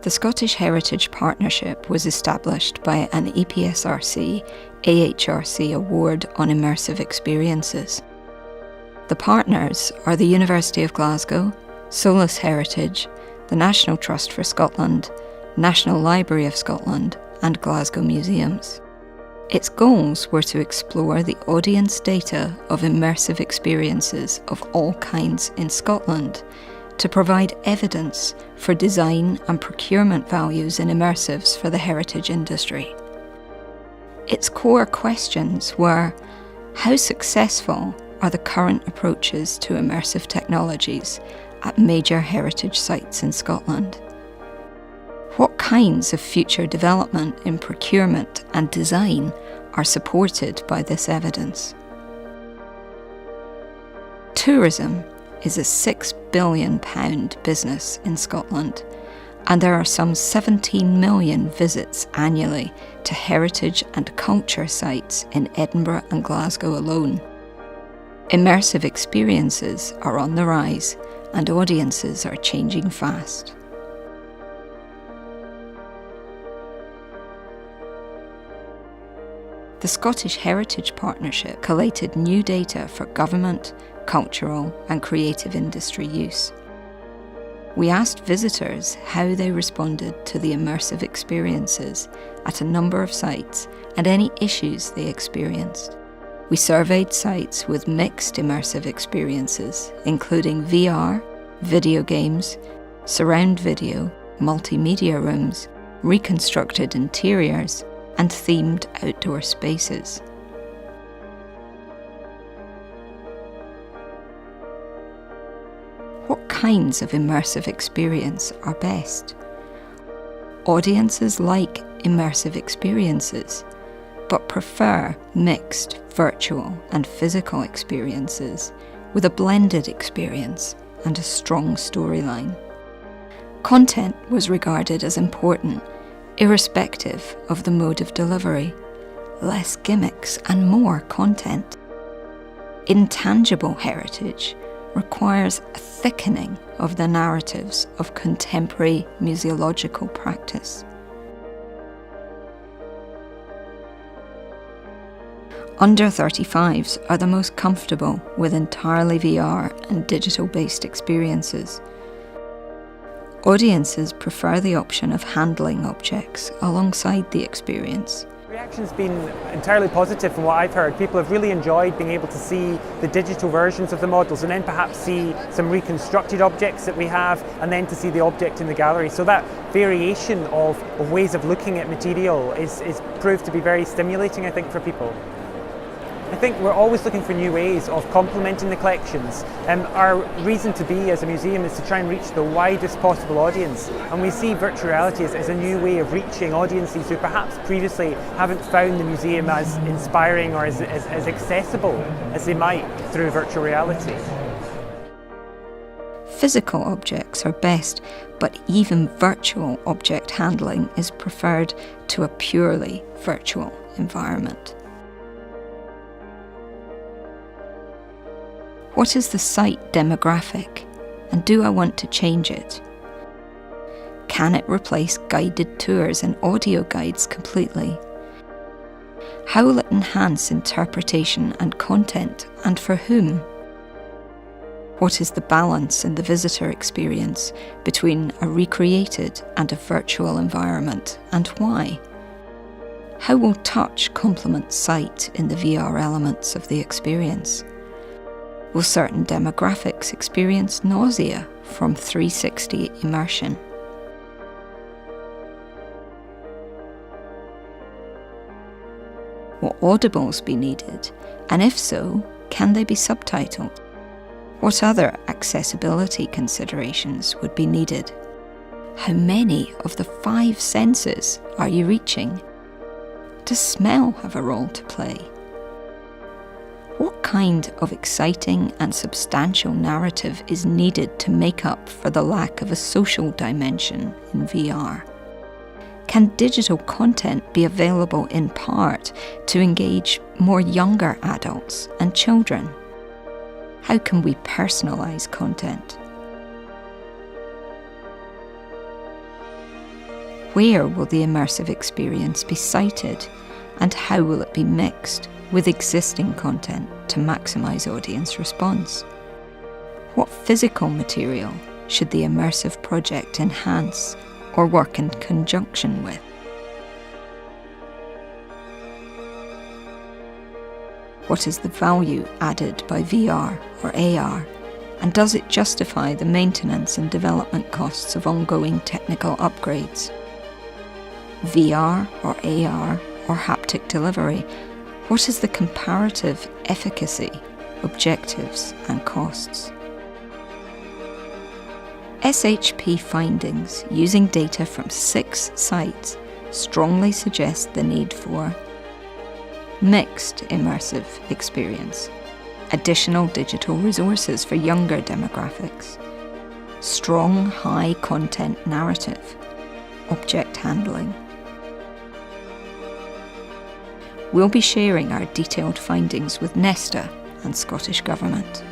The Scottish Heritage Partnership was established by an EPSRC/AHRC award on immersive experiences. The partners are the University of Glasgow, Solus Heritage, the National Trust for Scotland, National Library of Scotland, and Glasgow Museums. Its goals were to explore the audience data of immersive experiences of all kinds in Scotland, to provide evidence for design and procurement values in immersives for the heritage industry. Its core questions were: how successful are the current approaches to immersive technologies at major heritage sites in Scotland? What kinds of future development in procurement and design are supported by this evidence? Tourism is a £6 billion business in Scotland, and there are some 17 million visits annually to heritage and culture sites in Edinburgh and Glasgow alone. Immersive experiences are on the rise, and audiences are changing fast. The Scottish Heritage Partnership collated new data for government, cultural and creative industry use. We asked visitors how they responded to the immersive experiences at a number of sites and any issues they experienced. We surveyed sites with mixed immersive experiences, including VR, video games, surround video, multimedia rooms, reconstructed interiors, and themed outdoor spaces. What kinds of immersive experience are best? Audiences like immersive experiences, but prefer mixed virtual and physical experiences with a blended experience and a strong storyline. Content was regarded as important, irrespective of the mode of delivery. Less gimmicks and more content. Intangible heritage requires a thickening of the narratives of contemporary museological practice. Under 35s are the most comfortable with entirely VR and digital-based experiences. Audiences prefer the option of handling objects alongside the experience. The reaction's been entirely positive from what I've heard. People have really enjoyed being able to see the digital versions of the models and then perhaps see some reconstructed objects that we have and then to see the object in the gallery. So that variation of ways of looking at material is proved to be very stimulating, I think, for people. I think we're always looking for new ways of complementing the collections. Our reason to be as a museum is to try and reach the widest possible audience, and we see virtual reality as a new way of reaching audiences who perhaps previously haven't found the museum as inspiring or as accessible as they might through virtual reality. Physical objects are best, but even virtual object handling is preferred to a purely virtual environment. What is the site demographic, and do I want to change it? Can it replace guided tours and audio guides completely? How will it enhance interpretation and content, and for whom? What is the balance in the visitor experience between a recreated and a virtual environment, and why? How will touch complement sight in the VR elements of the experience? Will certain demographics experience nausea from 360 immersion? Will audibles be needed, and if so, can they be subtitled? What other accessibility considerations would be needed? How many of the 5 senses are you reaching? Does smell have a role to play? What kind of exciting and substantial narrative is needed to make up for the lack of a social dimension in VR? Can digital content be available in part to engage more younger adults and children? How can we personalise content? Where will the immersive experience be sited, and how will it be mixed with existing content to maximise audience response? What physical material should the immersive project enhance or work in conjunction with? What is the value added by VR or AR, and does it justify the maintenance and development costs of ongoing technical upgrades? VR or AR or haptic delivery, what is the comparative efficacy, objectives and costs? SHP findings using data from 6 sites strongly suggest the need for mixed immersive experience, additional digital resources for younger demographics, strong high content narrative, object handling. We'll be sharing our detailed findings with Nesta and Scottish Government.